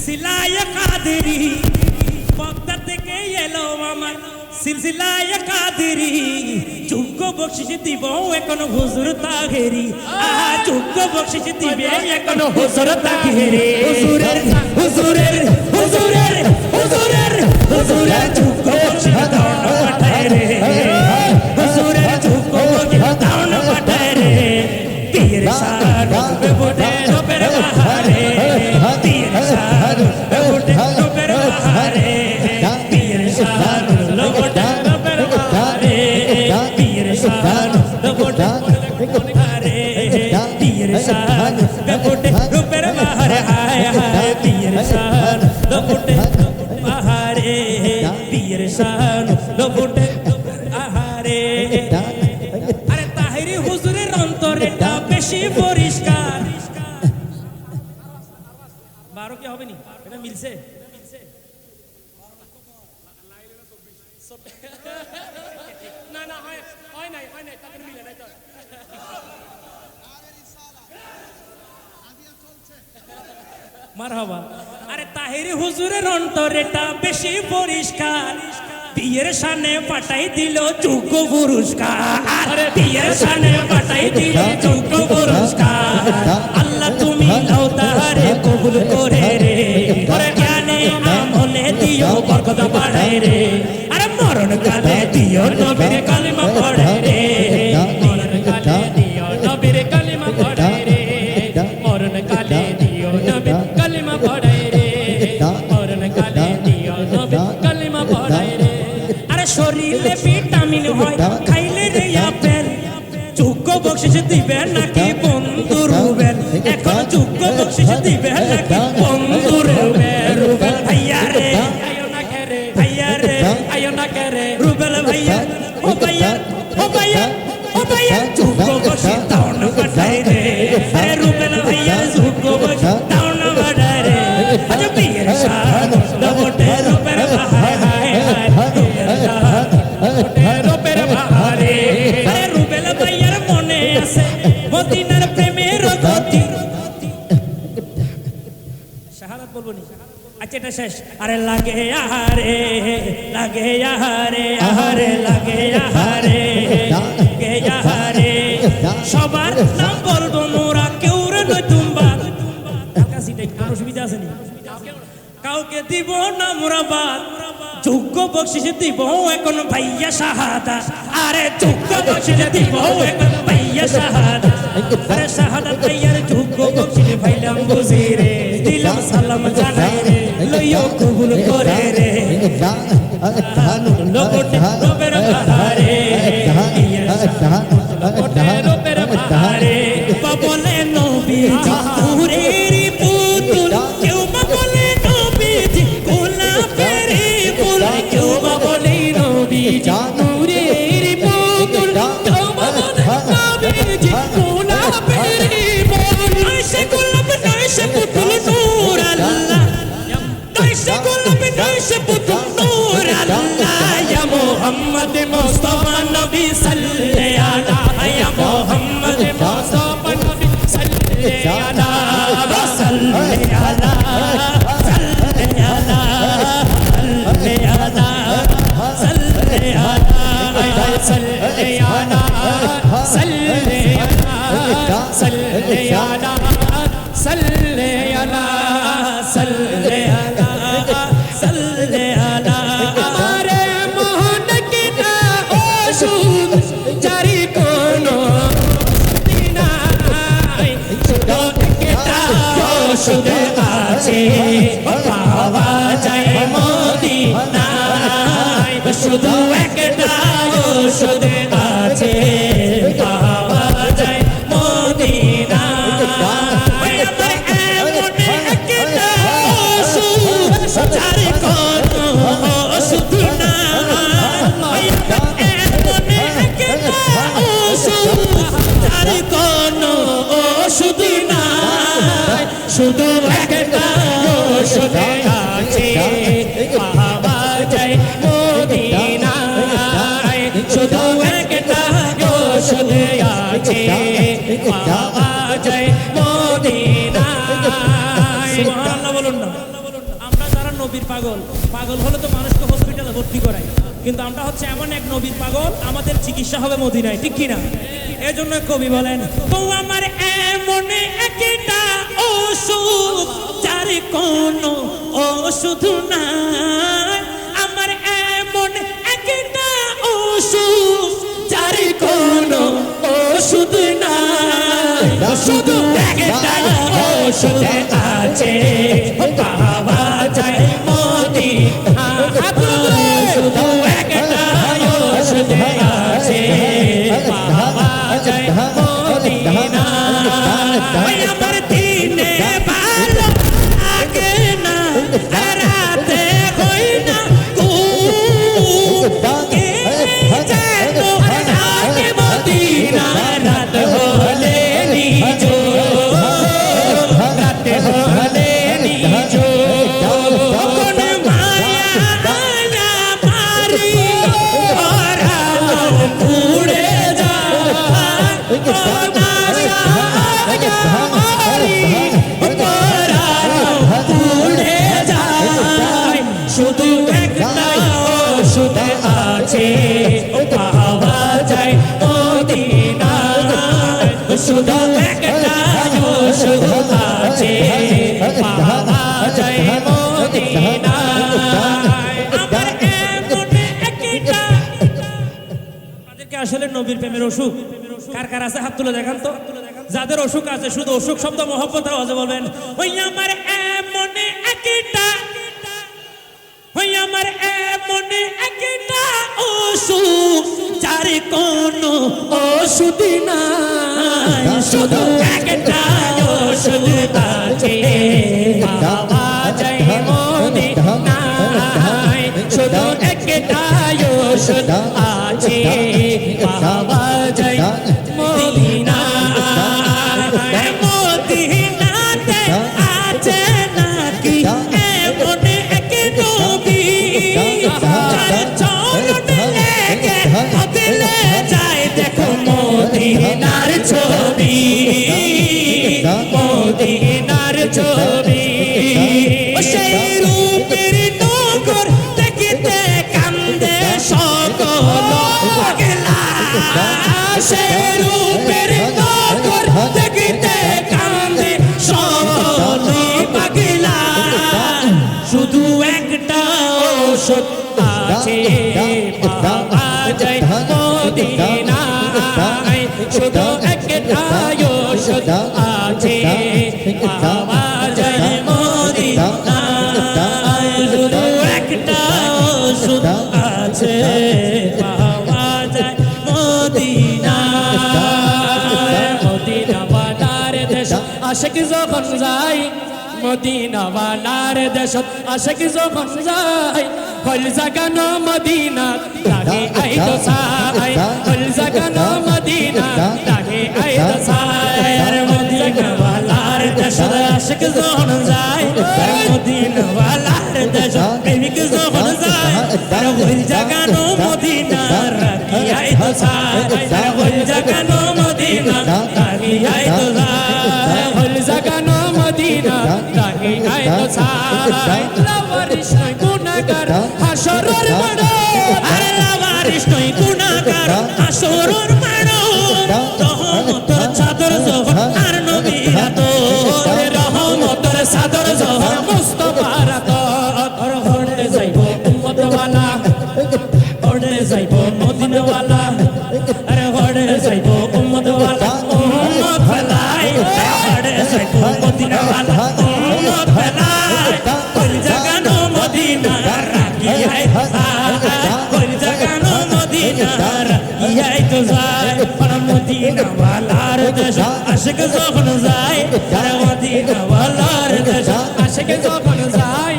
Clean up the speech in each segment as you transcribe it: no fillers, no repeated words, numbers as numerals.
সিলসিলায়ে কাদেরি বক্তা থেকে এলো আমার সিলসিলায়ে কাদেরি যোগ্য বকশিশ দিব এখন হুজুর তাহেরি যোগ্য বকশিশ দিবে এখন হুজুর তাহেরি হুজুরের হুজুরের হুজুরের হুজুরের হুজুরের যোগ্য বকশিশ দাও না পাঠায় রে হুজুরের যোগ্য বকশিশ দাও না পাঠায় রে পীর সাহেব বেবুটে রবের বাহারে পীর সাহেব বেবুটে রবের বাহারে পীর সাহেব বেবুটে রবের বাহারে পীর সাহেব বেবুটে বাহারে পীর সাহেব বেবুটে রবের বাহারে হায় হায় পীর সাহেব বেবুটে বাহারে পীর সাহেব বেবুটে বাহারে আরে তাহেরি হুজুরের অন্তরটা বেশি পরিষ্কার 12 কি হবে নি এটা মিলছে না না হয় নাই তাদের মিলে নাই তো মারহাবা আরে তাহেরি হুজুরের অন্তরটা বেশি পরিষ্কার বিয়ের সামনে পাঠাই দিল যোগ্য পুরস্কার আরে বিয়ের সামনে পাঠাই দিল যোগ্য পুরস্কার আল্লাহ তুমি লাও তাহারে কবুল করে রে আরে জ্ঞানে আমলে দিও বরকত বাড়ায় রে আরে মরণ কালে দিও নবীর কালিমা পড়ে রে মরণ কালে দিও নবীর কালিমা পড়ে রে মরণ কালে দিও নবীর কালিমা পড়ে রে মরণ কালে দিও নবীর কালিমা পড়ে রে আরে শরীরে ভিটামিন হয় খাইলে রে আপেল যোগ্য বকশিশ দিবে নাকি বন্ধু রুবেল এখন যোগ্য বকশিশ দিবে নাকি বন্ধু রুবেল ভাইয়া রে আয়ো না করে ভাইয়া রে আয়ো না করে রুবেল ভাইয়া ও ভাইয়া ও ভাইয়া ও ভাইয়া যোগ্য বকশিশ দাও না পাঠাই রে আরে রুবেল ভাইয়া যোগ্য বকশিশ দাও না পাঠাই রে আজ পীর সাহেব দবটে রুবেল বাহারে হায় হায় রুবেল বাহারে আরে রুবেল ভাইয়ার মনে আছে মদিনার প্রেমের গতি শাহাদাত বলবো নি আচ্ছা এটা শেষ আরে লাগে আহারে লাগে আহারে আহারে লাগে আহারে লাগে আহারে সবার নাম বলবো মোরা কেউ রে নতুন বাদ কাছে কোনো সুবিধা আছে নি কাউকে দিব না মোরা বাদ যোগ্য বকশিশ দিব এখন ভাইয়া শাহাদাত আরে যোগ্য বকশিশ দিব এখন ভাইয়া শাহাদাত আরে শাহাদাত ভাইয়ার যোগ্য বকশিশ ভাইলাম বুঝি রে দিলাম সালাম জানাই রে লইও কবুল করে রে লোকটে রবের বাহারে লোকটে রবের বাহারে বলে নবীজি নূরের পুতুল কেউ বলে নবীজি গোলাপের ফুল কেউ বলে নবীজি নূরের পুতুল কেউ বলে নবীজি গোলাপের ফুল নয়শে গোলাপ নয়শে পুতুল নূর আল্লাহ নয়শে গোলাপ নয়শে পুতুল নূর আল্লাহ ইয়া মুহাম্মদ মুস্তাফা নবী সাল্লাল্লাহু আলাইহি ইয়া মুহাম্মদ মুস্তাফা নবী সাল্লাল্লাহু আলাইহি শুধু আছে পাওয়া যায় মদিনায় শুধু একটা শুধু আছে পাওয়া যায় মদিনায় আমার এমন একটা যার কোনো শুধু না এমন একটা যার কোনো শুধু না শুধু একটা শুধু আছে পাওয়া যায় মদিনায় শুধু একটা শুধু আছে পাওয়া যায় মদিনায় সুবহানাল্লাহ বলুন না পাগল, পাগল হলে তো মানুষকে হসপিটালে ভর্তি করায়, কিন্তু আমরা হচ্ছে এমন এক নবীর পাগল, আমাদের চিকিৎসা হবে মদিনায়, ঠিক কিনা? এই জন্য কবি বলেন, ও আমার এমন একটা ওষুধ যার কোনো ওষুধ নাই, আমার এমন একটা ওষুধ যার কোনো ওষুধ নাই, শুধু একটা ওষুধ আছে পাওয়া যায় মদিনায়, শুধু একটা ওষুধ আছে পাওয়া যায় মদিনায়। আমার দিনে ভালো লাগে না, রাতে হই না কে যেন আগে মদিনা, রাত হলে নিজ, রাত হলে নিজ, কোন মায়া মারি ওরালো পুড়ে যায়, শুধু একটা ওষুধ আছে পাওয়া যায় মদিনায়, শুধু একটা ওষুধ আছে পাওয়া যায় মদিনায়। আমার এমন একটা, তাদেরকে আসলে নবীর প্রেমের অসুখ কার কার আছে হাত তুলে দেখান তো, যাদের অসুখ আছে, শুধু অসুখ শব্দ মহব্বতের আওয়াজে বলবেন, ওই আমার এমন একটা, ওই আমার এমন একটা অসুখ যার কোনো ওষুধ নাই, শুধু একটা ওষুধ আছে পাওয়া যায় মদিনায়, শুধু একটা ওষুধ আছে পাওয়া যায় মদিনায়। মদিনাতে আছে নাকি এমন এক নবী, যার চরণ লেগে বদলে যায় দেখো মদিনার ছবি, মদিনার ছবি। সেই রূপের নগর দেখিতে কান্দে সকল পাগলা, সেই রূপের নগর দেখিতে কান্দে সকল পাগলা, শুধু একটা ওষুধ আছে পাওয়া যায় মদিনায়, শুধু একটা ওষুধ আছে পাওয়া যায় মদিনায়, শুধু একটা ওষুধ আছে পাওয়া যায় মদিনায়। মদিনাওয়ালার দেশ আশিক যখন যায়, মদিনাওয়ালার দেশ আশিক যখন যায়, হল জাগানো মদিনা লাগে আইতো সাই, হল জাগানো মদিনা লাগে আইতো সাই। মদিনাওয়ালার দেশ আশিক যখন যায়, মদিনাওয়ালার দেশ প্রেমিক যখন যায়, হল জাগানো মদিনা লাগে আইতো সাই, হল জাগানো মদিনা লাগে আইতো সাই, হল জাগানো মদিনা লাগে আইতো সাই। লাওয়ারিশ নয় গুনাহগার হাসরের মাঠে, আরে লাওয়ারিশ নয় গুনাহগার হাসরের মাঠে, রহমতের চাদর যখন আর নবীর আদর, রহমতের চাদর যখন মুস্তাফার আদর, হড়ে যাইব উম্মতওয়ালা, হড়ে যাইব মদিনাওয়ালা, আরে হড়ে যাইব উম্মতওয়ালা, উম্মত ফেলাই, হড়ে যাইব মদিনাওয়ালা, উম্মত ফেলাই, কোন জাগানো মদিনা রাখিয়াই কোন জাগানো মদিনা রাখিয়াই তো যায়, মদিনাওয়ালার দেশ আশিক যখন যায়, মদিনাওয়ালার দেশ আশিক যখন যায়,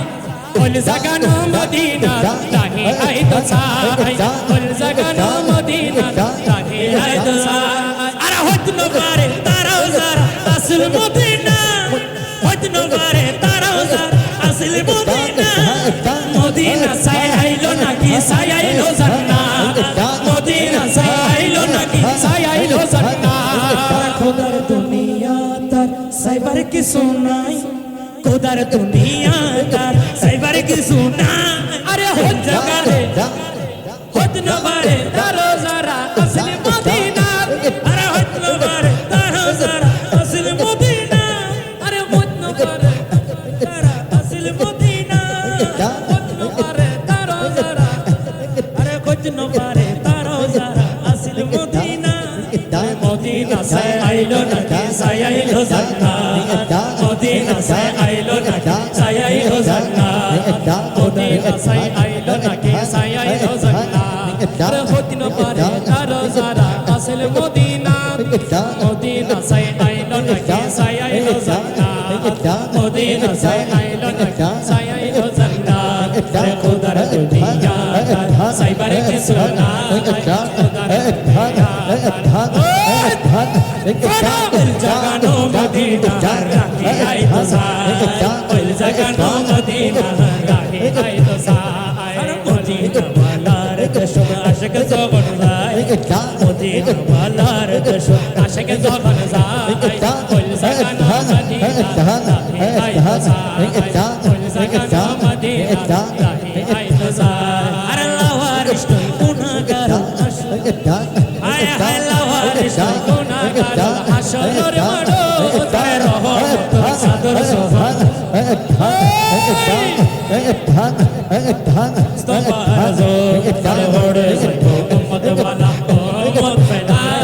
কোন জাগানো মদিনা রাখিয়াই তো যায়, কোন জাগানো মদিনা রাখিয়াই তো যায়। আর হইতে না পারে তারাও যারা আসল মদিনা, হইতে না পারে তারাও যারা আসল মদিনা, মদিনা সাইলো নাকি সাইলো জান্নাত, মদিনা সাইলো নাকি সাইলো জান্নাত। খোদার দুনিয়া তার সাইবার কিছু নাই, খোদার দুনিয়া কার সাইবার কিছু না আরে হজ জাগারে হজ নবারে দারো যারা আসলে মদিনা আরে হজ নবারে দারো যারা আসলে মদিনা আরে হজ নবারে যারা আসলে মদিনা হজ নবারে দারো যারা আরে হজ নবারে দারো যারা আসলে মদিনা মদিনা সে আইলো নাকি সায়াইলো জান্নাত মদিনা সে আইলো নাকি সায়াইলো জান্নাত মদিনা সে আইলো নাকি সায়াইলো জান্নাত আরে হদিন পারে তারো যারা আসল মদিনা মদিনা সে আইলো নাকি সায়াইলো জান্নাত মদিনা সে আইলো নাকি সায়াইলো জান্নাত আরে খোদার দুনিয়া সাইবার কিছু না জাগানো মদিনা রাখি আই তো সাই জাগানো মদিনা রাখি আই তো সাই মদিনা বালার কসম আশক জবন যায় মদিনা বালার কসম আশক জবন যায় জাগানো মদিনা রাখি আই তো সাই জাগানো মদিনা রাখি আই তো সাই আরে লাওয়ারিশ তুই গুনাহগার আয় হায় লাওয়ারিশ গুনাহগার হাসরের মাঠে তার রহমত সাদর সোহান ইস্তফাজো তার বড়ে সইবো উম্মত ওয়ালা উম্মত ফেলাই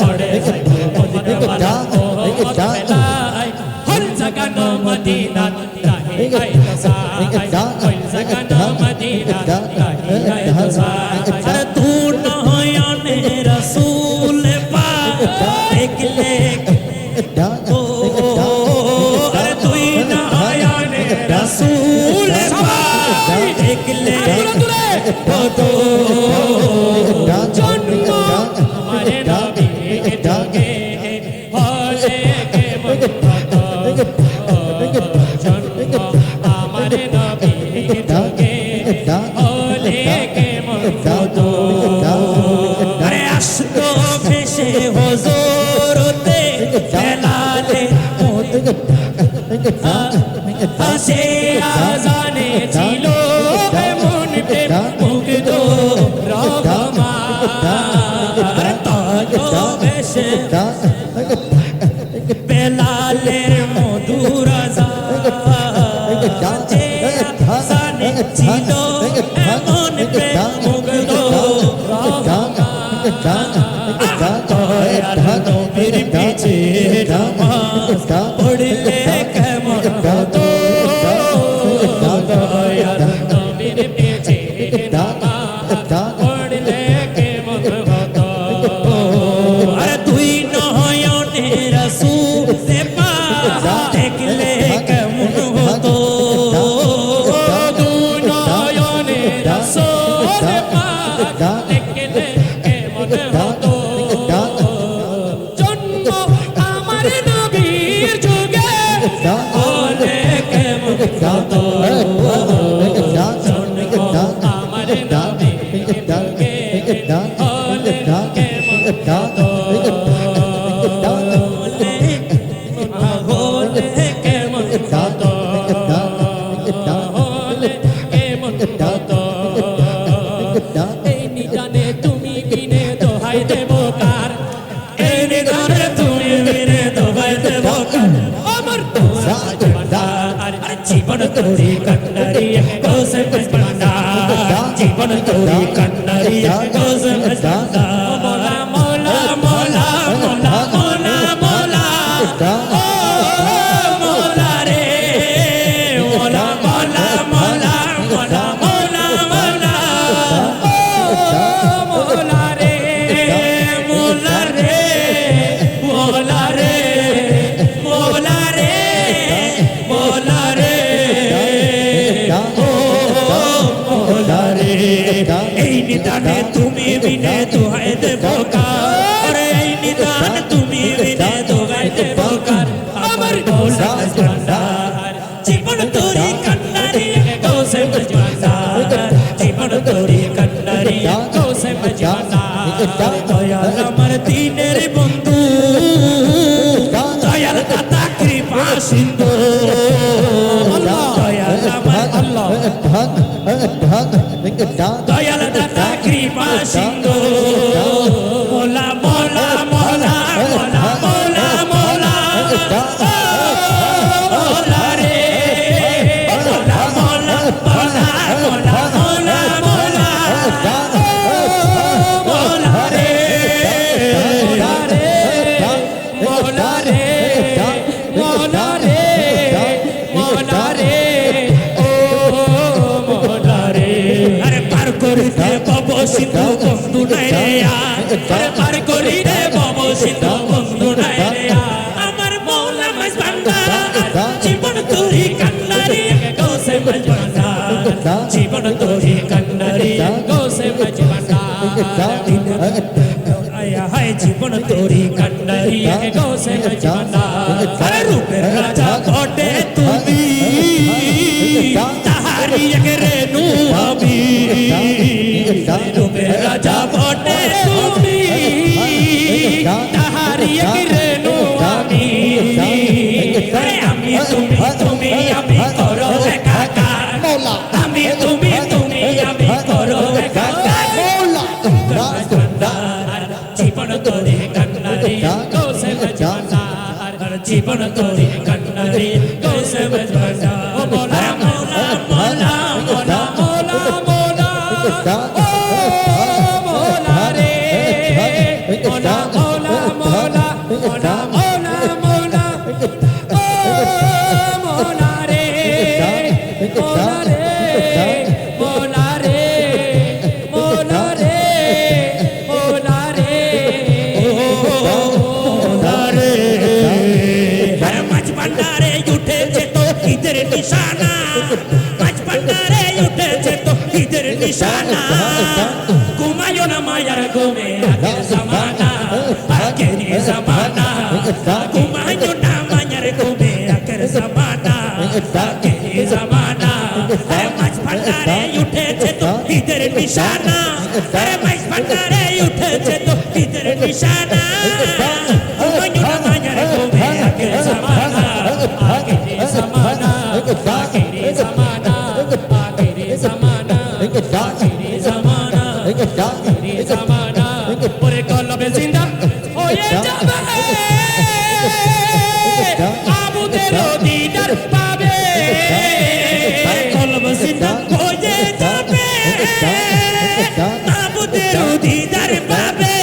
বড়ে সইবো উম্মত ওয়ালা উম্মত ফেলাই হল জাগানো মদিনা রাহি আই তসাই হল জাগানো মদিনা রাহি আই তসাই আরে তু নয়নে রাসূল পাক দেখলে আরে তুই নয়নে রাসূল পাক দেখলে তো জন্ম আমারে নবী কে হলে কে মত জন্ম আমারে নবী কে হলে কে মত আরে আসতো ভেসে হুজুরতে বেলালে আসে আজানে ছিল এমন প্রেম মুগ্ধ রহমা আরে তো ভেসে বেলালের মধুর আজানে আজানে ছিল এমন প্রেম মুগ্ধ রহমা নবীর পিছে নামাজ পড়লে কেমন হতো নবীর পিছে নামাজ পড়লে কেমন হতো আরে তুই নয়নে রাসূল পাক দেখলে কেমন হতো তুই নয়নে রাসূল পাক দেখলে কেমন হতো জন্ম আমার নবীর যুগে হলে কেমন হতো জন্ম আমার নবীর যুগে হলে কেমন হতো হলে কেমন হতো হলে কেমন হতো এই নিদানে তুমি কিনে দোহাই দেবো কার এই নিদানে তুমি কিনে দোহাই দেবো কার আমার তোরা আর জীবন তোরি কন্ডারি কোসে বসপন্ডা জীবন তোরি কন্ডারি কোসে বসপন্ডা মোলা মোলা মোলা মোলা মোলা মোলা ও মোলা রে মোলা মোলা মোলা মোলা মোলা মোলা মোলা রে মোলা রে মোলা রে মোলা রে মোলা রে ও মোলা রে এই নিদানে তুমি বিনে দোহাই দেবো কার এই নিদান তুমি বিনে দোহাই দেবো কার আমার মোলা ভান্ডার জীবন তোরি কন্ডারি কোসে মজমাদার জীবন তোরি কন্ডারি কোসে মজমাদার দয়াল আমার দিনের বন্ধু দয়াল দাতা কৃপা সিন্ধু দয়াল দাতা কৃপা সিন্ধু মোলা মোলা মোলা মোলা মোলা মোলা মোলা রে মোলা মোলা মোলা মোলা মোলা মোলা মোলা রে মোলা রে মোলা রে মোলা রে মোলা রে ও মোলা রে আরে পার করিতে পাব সিন্ধু বন্ধু নাই রে আরে পার করিতে পাব সিন্ধু বন্ধু নাই রে আমার মৌলা মাঝ বান্দা জীবন তোরি কান্নারি গোসে মাঝ বান্দা জীবন তোরি কান্নারি গোসে মাঝ বান্দা আয়া হায় জীবন তোরি কান্নারি গোসে মাঝ বান্দা আরে রূপের রাজা বটে তুমি তাহারি রেণু আমি রূপের রাজা বটে তুমি তাহারি রেণু আমি আরে আমি তুমি তুমি আমি করো একাকার আমি তুমি তুমি আমি করো একাকার জীবন তোরে কান্নারি গোসে মজবানার জীবন তোরে কান্নারি গোসে মজবানার মোলা মোলা মোলা মোলা মোলা মোলা ও মোলা রে মোলা মোলা মোলা মোলা মোলা মোলা ও মোলা রে মোলা রে মোলা রে মোলা রে মোলা রে মোলা রে হর মাঝ ভান্ডারে উঠেছে তো ঈদের নিশানা মাঝ ভান্ডারে উঠেছে তো ঈদের নিশানা ঘুমায়ো না মায়ার ঘুমে আগের জামানা আগের জামানা ঘুমায়ো না মায়ার ঘুমে আগের জামানা আগের জামানা মাঝ ভান্ডারে উঠেছে তো ঈদের নিশানা মাঝ ভান্ডারে উঠেছে তো ঈদের নিশানা ঘুমায়ো না মায়ার ঘুমে আগের জামানা আগের জামানা আগের জামানা আগের জামানা আগের জামানা আগের জামানা পরে কলবে জিন্দা হয়ে যাবে আবুদের দিদার পাবে কলবে জিন্দা হয়ে যাবে আবুদের দিদার পাবে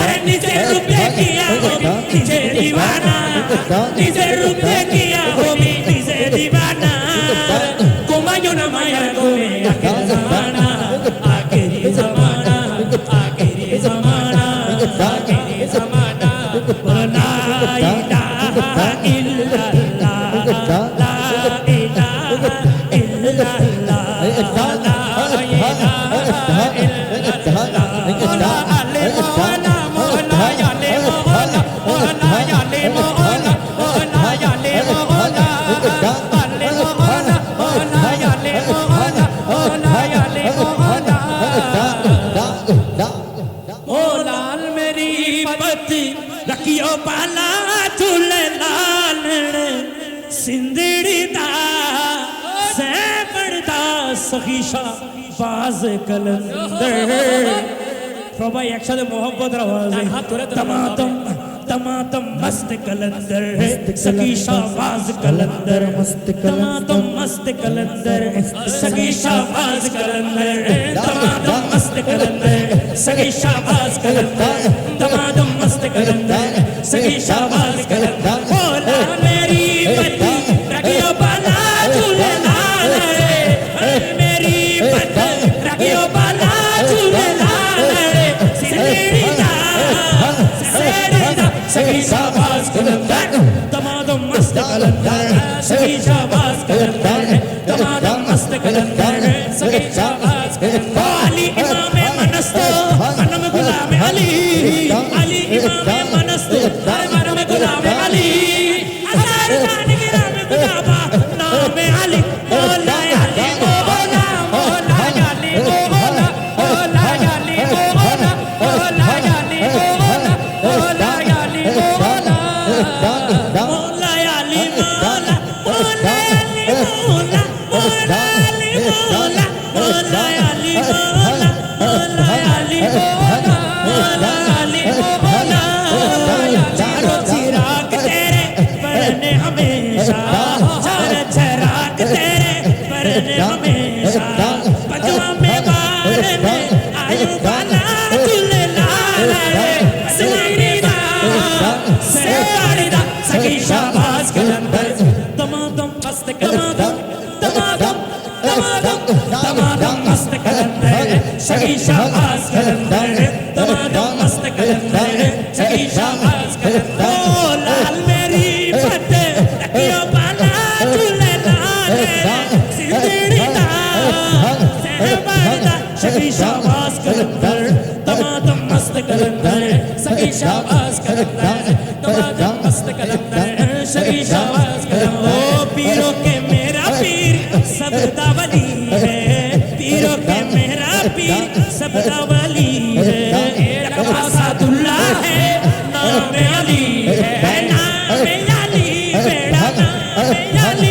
আরে নিজের রূপ দেখিয়া আমি নিজে দিওয়ানা নিজের রূপ দেখিয়া আমি নিজে দিওয়ানা ঘুমায়ো না মায়ার ঘুমে আগের জামানা আগের জামানা আগের জামানা আগের জামানা লা ইলাহা ইল্লাল্লাহ লা ইলাহা ইল্লাল্লাহ লা ইলাহা ইল্লাল্লাহ মোলা আলে মোলা মোলা আলে মোলা মোলা আলে মোলা মোলা আলে মোলা আলে মোলা মোলা আলে মোলা মোলা আলে মোলা मोलाल मेरी पति रखियो बाला झूले लाल सिंदड़ी दा से बड़दा सखीशा बाज कलंदर सबाई একসাথে मोहब्बत आवाज़ तमातम तमातम मस्त कलंदर सखी शाहबाज कलंदर मस्त तमातम मस्त कलंदर सखी शाहबाज कलंदर तमातम मस्त कलंदर सखी शाहबाज कलंदर तमातम मस्त कलंदर सखी शाहबाज कलंदर बोला मेरी पति रखियो बाला झूले लाल रे मेरी पति रखियो बाला झूले लाल रे सिंदड़ी दा सखी शाहबाज कलंदर तमातम मस्त कलंदर सखी शाहबाज कलंदर तमातम मस्त कलंदर सखी शाहबाज कलंदर अली इमाम मनस्तो मनम गुलाम अली अली इमाम मनस्तो मनम गुलाम अली हजार खान गिराम गुलाबा नाम अली मौला अली मौला मौला अली मौला मौला अली मौला मौला अली मौला मौला अली मौला मौला अली मौला मौला अली मौला दमादम दमादम दमादम दमादम मस्त कलंदर सगी शाबाश कलंदर दमादम मस्त कलंदर सगी शाबाश कलंदर ओ लाल मेरी फटे रखियो बाला झूले लाल सिंदड़ी दा सहबादा सगी शाबाश कलंदर दमादम मस्त कलंदर सगी शाबाश कलंदर दमादम मस्त कलंदर सगी शाबाश कलंदर ओ पीरों के मेरा पीर सबदा वली है पीरों के मेरा पीर सबदा वली है असादुल्लाह है नाम अली है नाम अली बेड़ा नाम अली नाम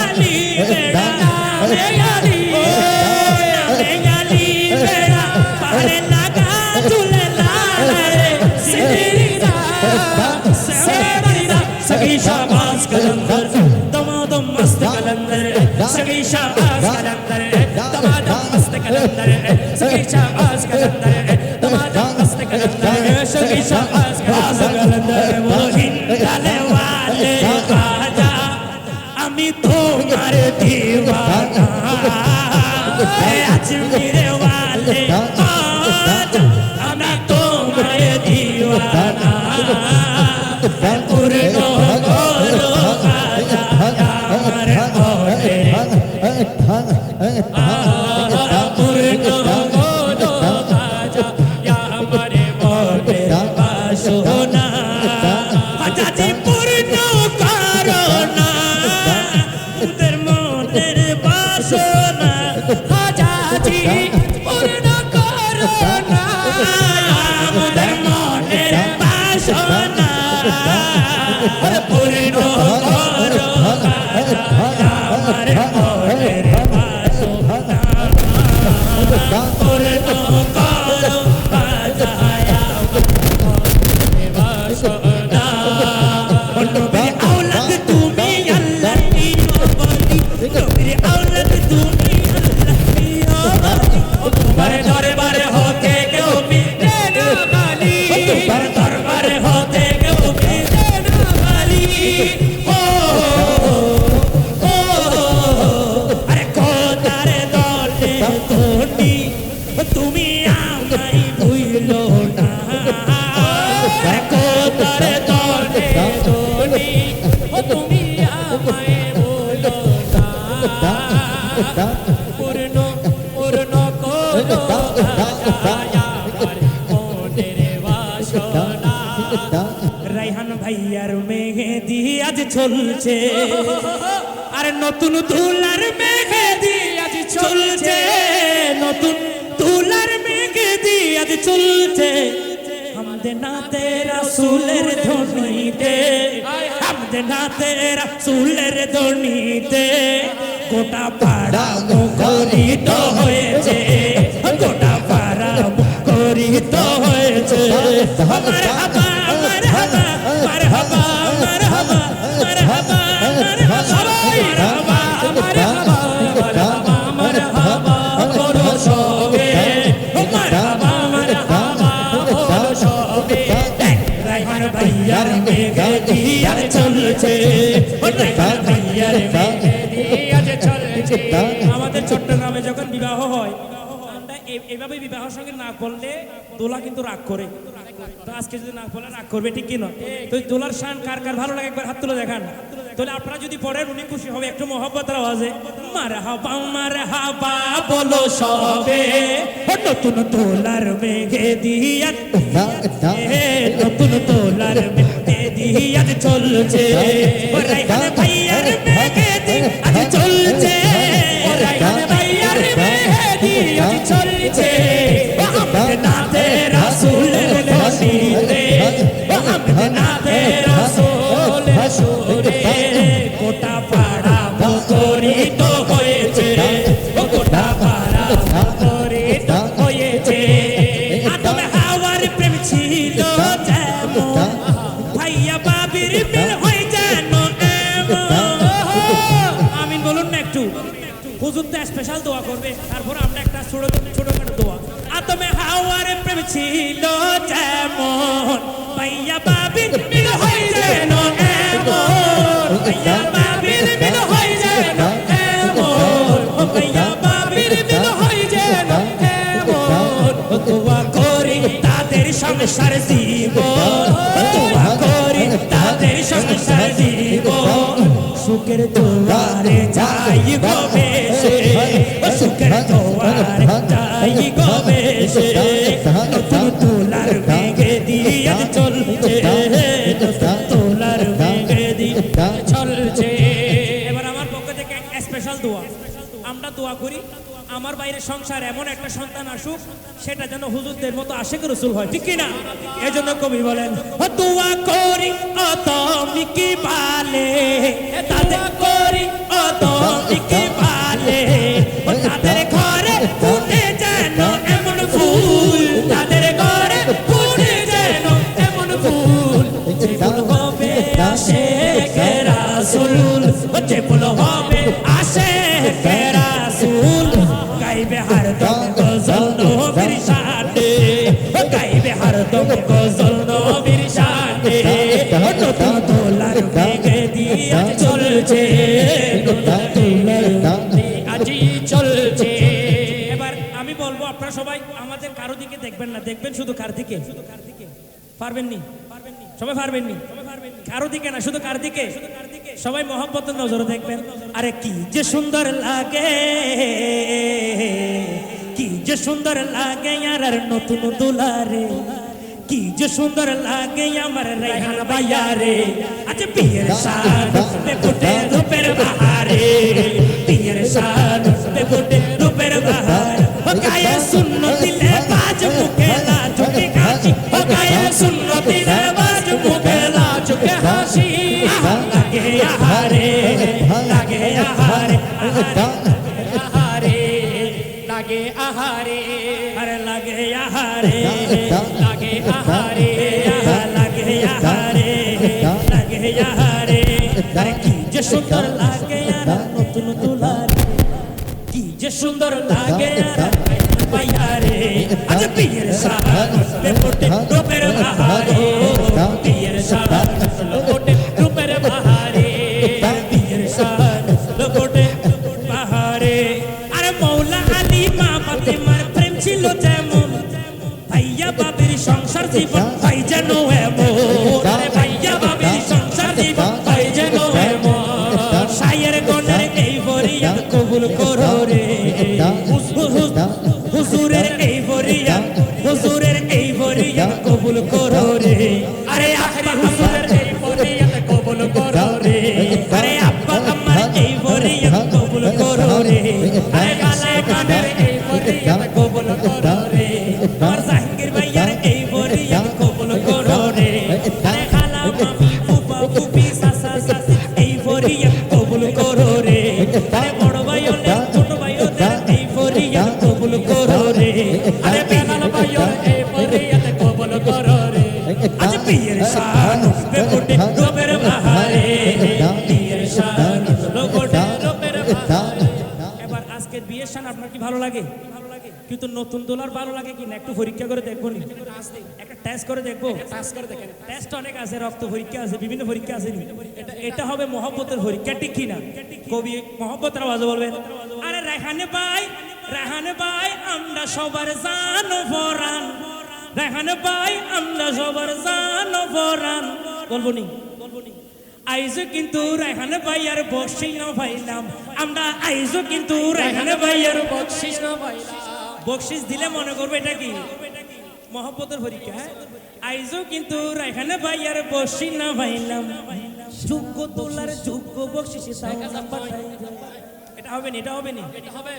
अली बेड़ा नाम अली नाम अली बेड़ा पारे लगा झूले लाल सिंदड़ी दा सगी शाबाश कलंदर दमादम मस्त कलंदर सगी शाबाश कलंदर दमादम मस्त कलंदर सगी शाबाश कलंदर दमादम मस्त कलंदर सगी शाबाश कलंदर वो हिंदाले वाले आजा अमी तुम्हार दीवाना अजमेर वाले आजा अमी तुम्हार दीवाना पुरनो गोरो आजा यार मोटे पुरनो गोरो आजा यार मोटे बासोना आजा जी पुरनो करोना उधर मोटे बासोना आजा जी पुरनो करोना उधर मोटे बासोना पुरनो करो हमारे मोरे बासोना पुरनो करो बाजाया मोरे बासोना नबी औलाद तुमी अल्लाह की बली नबी औलाद तुमी अल्लाह की बली तुम्हारे दरबार होते क्यों मिले ना गाली तुम्हारे दरबार होते क्यों मिले ना गाली हो अरे कोतारे दौले तोड़ी তুমি আমায় ভুলো না কোতারে দলে দলি তুমি আমায় ভুলো না পূর্ণ পূর্ণ করো আশায়া মনের বাসনা রাইহান ভাইয়ার মেহেদি আজ চলছে আর নতুন দুলার মেহেদি আজ চলছে নতুন দুলার মেহেদি আজ চলছে हमदे नाते रसूलेर ध्वनिते हमदे नाते रसूलेर ध्वनिते गोटा पाड़ा मुखरित হয়েছে গোটা পাড়া মুখরিত হয়েছে মারহাবা মারহাবা মারহাবা মারহাবা মারহাবা মারহাবা সবাই মারহাবা মারহাবা মারহাবা মারহাবা করো সবে মারহাবা মারহাবা করো সবে রাইহান ভাইয়ার মেঘে আর চলছে রাইহান ভাইয়ার মেঘে আজ চলছে আমাদের চট্টগ্রামে যখন বিবাহ হয় আমরা এইভাবে বিবাহ সঙ্গে না করলে দোলা কিন্তু রাগ করে তো আজকে যদি না বলে রাগ করবে ঠিক কি না তো দোলার শান কার কার ভালো লাগে একবার হাত তুলে দেখান তাহলে আপনারা যদি পড়েন উনি খুশি হবে একটু মহব্বতের আওয়াজে মারহাবা বলো সবে নতুন দোলার মেঘে দিয়া নতুন দোলার মেঘে দিয়া চলছে রাইহান ভাইয়ার মেঘে দিয়া চলছে রাইহান ভাইয়ার মেঘে দিয়া চলছে আমদ নাতে রাসূলের ধ্বনিতে আমদ নাতে রাসূলের সুরে গোটা পাড়া মুখরিত হয়েছে গোটা পাড়া মুখরিত হয়েছে আদম হাওয়ার প্রেম ছিল যেমন ভাইয়া বাবির মিল হয় যেন এমন আমিন বলুন না একটু হুজুর তো স্পেশাল দোয়া করবে তারপর আমরা একটা ছোটখাটো দোয়া আদমে হাওয়ার প্রেম ছিল যেমন ভাইয়া বাবির মিল হয় যেন এমন ভাইয়া বাবির সংসার জীবন দোয়া করি তাদের সংসার জীবন সুখের দুয়ারে যাই গো বেশে সুখের দুয়ারে যাই গো বেশে নতুন তোলার ভেঙে দিয়ে চলছে তোলার ভেঙে দিয়ে চলছে। এবার আমার পক্ষ থেকে স্পেশাল দোয়া, আমরা দোয়া করি আমার বাইরে সংসার এমন একটা সন্তান আসুক সেটা যেন হুজুরদের মতো আশিক রাসূল হয়, ঠিক কি না? এজন্য কবি বলেন দোয়া করি তুমি কি পালে তাদের করি তুমি কি পালে তাদের ঘরে ফুটে যেন এমন ফুল তাদের ঘরে ফুটে যেন এমন ফুল যে ফুল হবে আশিক রাসূল যে ফুল হবে আশিক রাসূল গাইবে হরদম গজল নবীর শানে গাইবে হরদম গজল নবীর শানে নতুন তোলার ভেঙে দিয়ে চলছে নতুন তোলার আজি চলছে। এবার আমি বলবো আপনারা সবাই আমাদের কারো দিকে দেখবেন না, দেখবেন শুধু কার দিকে? পারবেন নি? সবাই পারবেন নি? কারো দিকে না, শুধু কার দিকে? সবাই মহব্বতের নজরে দেখবেন। আরে কি যে সুন্দর লাগে, কি যে সুন্দর লাগে আর নতুন দুলারে, কি যে সুন্দর লাগে আমার রায়হান ভাইয়ারে। আজ বিয়ের শান ফুটে রূপের বাহারে, বিয়ের শান ফুটে রূপের বাহার গায়ে সুন্নতি লেবাজ মুখে লাজুকে হাসি গায়ে সুন্নতি লেবাজ মুখে লাজুকে হাসি লাগে আহারে লাগে আহারে আহারে লাগে আহারে আরে লাগে আহারে লাগে আহারে লাগে আহারে লাগে আহারে। আরে কি যে সুন্দর লাগে আর নতুন দুলারে, কি যে সুন্দর লাগে আর ভাইয়ারে। আজ বিয়ের শান ফুটে রূপের বাহারে, বিয়ের শান ফুটে রূপের বাহারে, বিয়ের শান ফুটে বাহারে। আরে মৌলা আলী মা ফাতেমার প্রেম ছিল যেমন, ভাইয়া বাবির সংসার জীবন ভাই যেন এমন। আরে ভাইয়া বাবির সংসার জীবন ভাই যেন এমন। শায়ের গনের এই বরিয়াত কবুল করো রে হুজুরের এই বরিয়াত, হুজুরের এই বরিয়াত কবুল করো রে। আরে আখরি হুজুরের এই বরিয়াত কবুল করো রে। আরে আব্বা আমার এই বরিয়াত কবুল করো রে। আরে গালায় কানের এই বরিয়াত কবুল করো রে। আর জাহাঙ্গীর ভাইয়ার এই বরিয়াত কবুল করো রে। আরে খালা মামি ফুফা ফুফি সাসা সাসি এই বরিয়াত কবুল করো রে। আরে বড় ভাই ওদের ছোট ভাই ওদের এই বরিয়াত কবুল করো রে। আরে বেলাল ভাইয়ার এই বরিয়াত কবুল করো রে। আজ বিয়ের শান ফুটে রূপের বাহারে, বিয়ের শান ফুটে রূপের বাহারে। এবার আজকের বিয়ের শান আপনার কি ভালো লাগে? কিন্তু নতুন দোলার ভালো লাগে কিনা একটু পরীক্ষা করে দেখবো নি, একটা টেস্ট করে দেখবো। টেস্ট অনেক আছে, রক্ত পরীক্ষা আছে, বিভিন্ন পরীক্ষা আছে। এটা হবে মহব্বতের পরীক্ষা, ঠিক কিনা? কবি মহব্বতের আওয়াজে বলবেন আরে রায়হানে ভাই আমরা সবার জানো ফরান, রায়হানে ভাই আমরা সবার জানো ফরান। বলবো নি? আইজো কিন্তু রায়হানে ভাইয়ার বকশিস না পাইলাম আমরা, আইজো কিন্তু রায়হানে ভাইয়ার বকশিস না পাইলাম। বকশিস দিলে মনে করবে এটা কি মহব্বতের পরীক্ষা। আইজো কিন্তু রায়হানে ভাইয়ার বকশিস না পাইলাম, যোগ্য তোলার যোগ্য বকশিস এটা হবে না, এটা হবে না, এটা হবে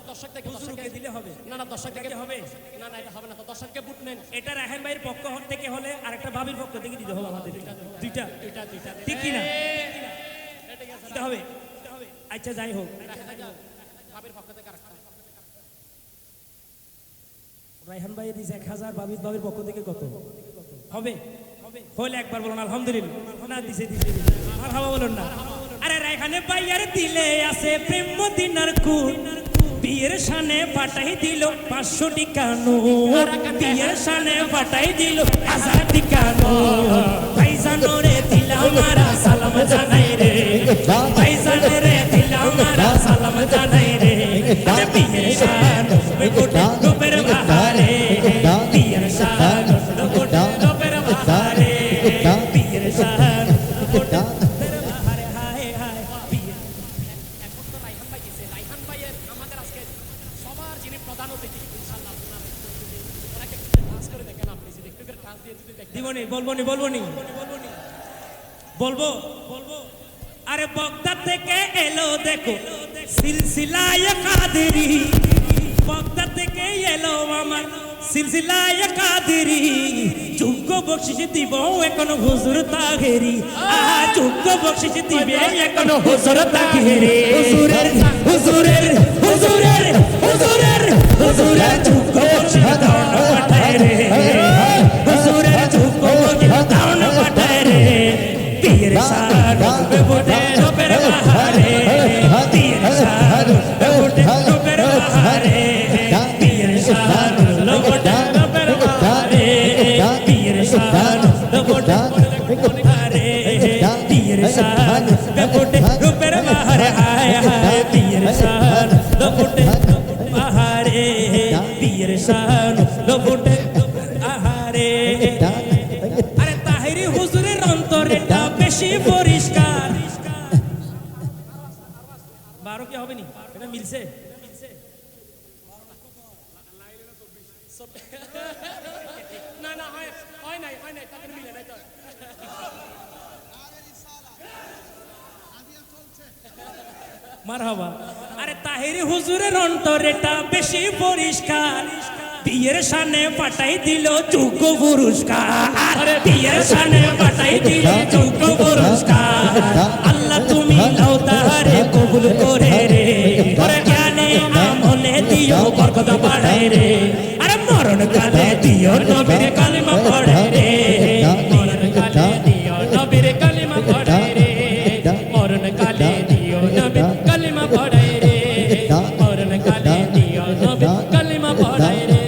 দর্শক থেকে হুজুরকে দিলে হবে না, না দর্শক থেকে হবে না, না এটা হবে না। তো দর্শককে বুট নেন, এটা রায়হান ভাইয়ের পক্ষ থেকে হলে আরেকটা ভাবির পক্ষ থেকে দিতে হবে আমাদের দুইটা, ঠিক কি না? এটা হবে। আচ্ছা যাই হোক, ভাবির পক্ষ থেকে আরেকটা রায়হান ভাই দিছে 1000, ভাবির পক্ষ থেকে কত হবে? হলে একবার বলুন আলহামদুলিল্লাহ। না দিছে মারহাবা বলুন না। আরে রায়হানে ভাইয়ার দিলে আছে প্রেম মদিনার কুল, বিয়ের শানে পাঠাই দিল 500 টাকা নোট, বিয়ের শানে পাঠাই দিল 1000 টাকা নোট। ভাইজানো রে দিলাম মারা সালাম জানাই রে, ভাইজানো রে দিলাম মারা সালাম জানাই রে। আরে বিয়ের শান ফুটে রূপের বাহারে, বিয়ের শান বলবো আরে বগদাদ থেকে এলো দেখো সিলসিলায়ে কাদেরি বগদাদ থেকে এলো আমার সিলসিলায়ে কাদেরি যোগ্য বকশিশ দিব এখন হুজুর তাহেরি যোগ্য বকশিশ দিবে এখন হুজুর তাহেরি হুজুরের যোগ্য বকশিশ দাও না পাঠায় রে হুজুরের যোগ্য বকশিশ দাও না পাঠায় রে পীর সাহেব বেবুটে রবের বাহারে পীর সাহেব বেবুটে রবের বাহারে পীর সাহেব বেবুটে রবের বাহারে পীর সাহেব বেবুটে বাহারে পীর সাহেব বেবুটে রবের বাহারে হায় হায় পীর সাহেব বেবুটে বাহারে পীর সাহেব বেবুটে বাহারে আরে তাহেরি হুজুরের অন্তরেটা বেশি পরিষ্কার 12 কি হবে নি এটা মিলছে না হয় নাই তাকে মিলে নাই তো মারহাবা আরে তাহেরি হুজুরের অন্তরেটা বেশি পরিষ্কার বিয়ের সামনে পাঠাই দিল যোগ্য পুরস্কার বিয়ের সামনে পাঠাই দিল যোগ্য পুরস্কার আল্লাহ তুমি নাও তাহারে কবুল করে রে করে জ্ঞানে আমলে দিও বরকত বাড়ায় রে আরে মরণ কালে দিও নবীর কালিমা পড়ে রে মরণ কালে দিও নবীর কালিমা পড়ে রে মরণ কালে দিও নবীর কালিমা পড়ে রে মরণ কালে দিও নবীর কালিমা পড়ে রে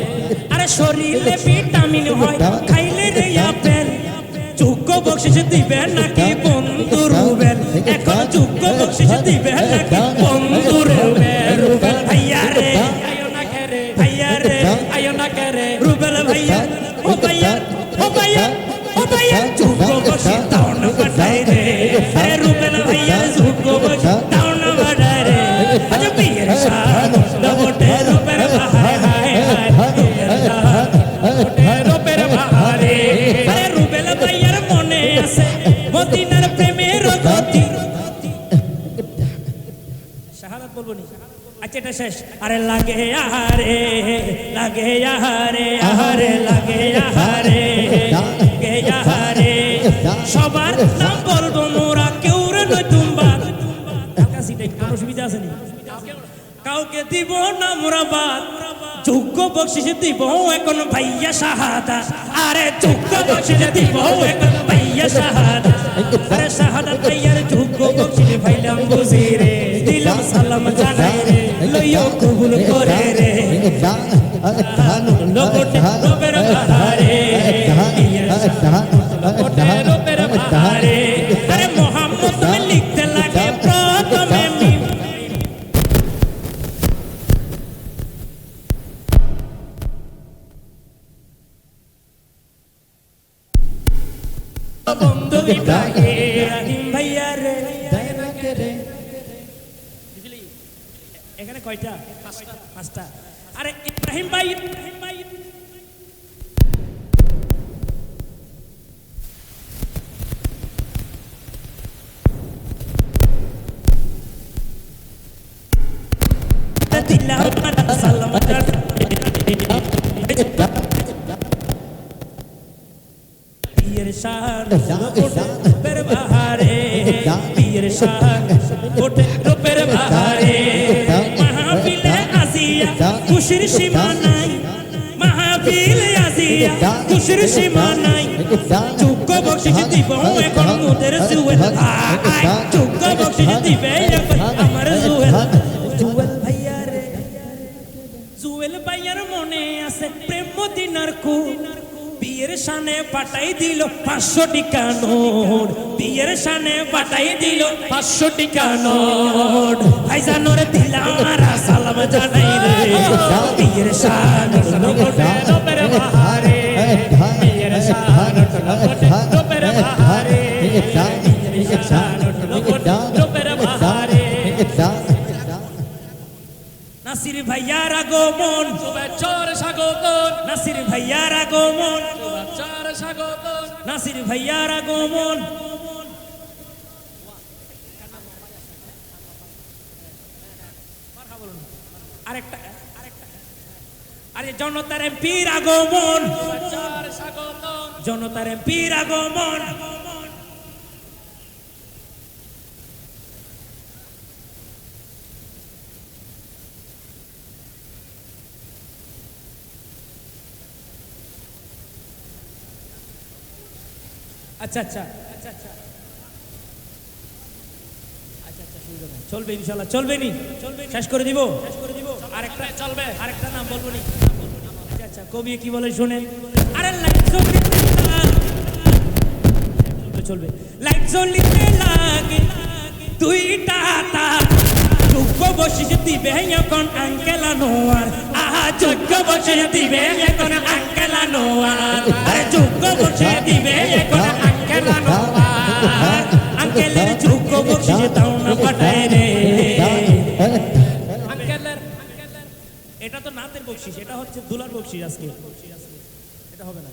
আরে শরীরে ভিটামিন হয় খাইলে রে আপেল যোগ্য বকশিশ দিবে নাকি বন্ধু রুবেল এখন যোগ্য বকশিশ দিবে নাকি বন্ধু রুবেল ভাইয়া রে আয়ো না করে রুবেল ভাইয়া ও ভাইয়া যোগ্য বকশিশ দাও না বাড়াই রে আরে রুবেল ভাইয়া যোগ্য বকশিশ দাও না বাড়াই রে আজ পীর সাহেব দবটে রুবেল বাহারে হায় হায় রুবেল বাহারে আরে রুবেল ভাইয়ার মনে আছে মদিনার প্রেমের গতি শাহাদাত বলবো নি আচ্ছা এটা শেষ আরে লাগে আহারে সবার নাম বলবো মোরা কেউ রে নয় তুমবার কাশিটা কোনো অসুবিধা আছে নি কাউকে দিব না মোরা বাদ যোগ্য বকশিশ দিব এখন ভাইয়া শাহাদাত আরে যোগ্য বকশিশ দিব এখন ভাইয়া শাহাদাত আরে শাহাদাত ভাইয়ার যোগ্য বকশিশ ভাইলাম বুঝি রে দিলাম সালাম জানাই রে লইও কবুল করে রে লোকটে রবের বাহারে লোকটে রবের বাহারে আরে মোহাম্মদ তুমি লিখতে লাগে প্রথমে মিম বন্ধু ইব্রাহিম ভাইয়া রে এখানে কয়টা পাঁচটা আরে ইব্রাহিম ভাই দিলাম সালাম পীর শাহ রূপের বাহারে পীর শাহ রূপের বাহারে মাহফিলে আসিয়া খুশির সীমা নাই মাহফিলে আসিয়া খুশির সীমা নাই যোগ্য বকশিশ দিব এখন মুদের জুয়েল যোগ্য বকশিশ দিবে এখন আমার জুয়েল ভাইয়া রে জুয়েল ভাইয়ার মনে আছে প্রেম মদিনার কু বিয়ের সানে পাঠাই দিল 500 টাকা নোট বিয়ের সানে পাঠাই দিল 500 টাকা নোট ভাইজানোর দিলাম আর সালাম জানাই রে বিয়ের সানে লোকটে রবের বাহারে বিয়ের সানে লোকটে রবের বাহারে বিয়ের সানে লোকটে রবের বাহারে নাসির ভাইয়ার আগমন শুভেচ্ছার স্বাগতম নাসির ভাইয়ার আগমন শুভেচ্ছার স্বাগতম নাসির ভাইয়ার আগমন। আরেকটা আরে জনতার এমপির আগমন, জনতার এমপির আগমন। আচ্ছা আচ্ছা আচ্ছা আচ্ছা চলবে ইনশাল্লাহ, চলবে নি, শেষ করে দিব, আরেকটা চলবে, আরেকটা নাম বলবো নি। আচ্ছা আচ্ছা কবি কি বলে শুনেন। আরে লাইট জ্বলিতে চলবে, লাইট জ্বলিতে লাগে দুইটা তার, যোগ্য বসে দিবে এখন আঙ্কেল আনোয়ার। আহা যোগ্য বসে দিবে এখন আঙ্কেল আনোয়ার, আরে যোগ্য বসে দিবে এখন আঙ্কেল আনোয়ার। আঙ্কেলের যোগ্য বসে দাও না পাঠায় রে। আঙ্কেলের এটা তো নাতের বকশিস, এটা হচ্ছে দুলার বকশিস। আজকে এটা হবে না।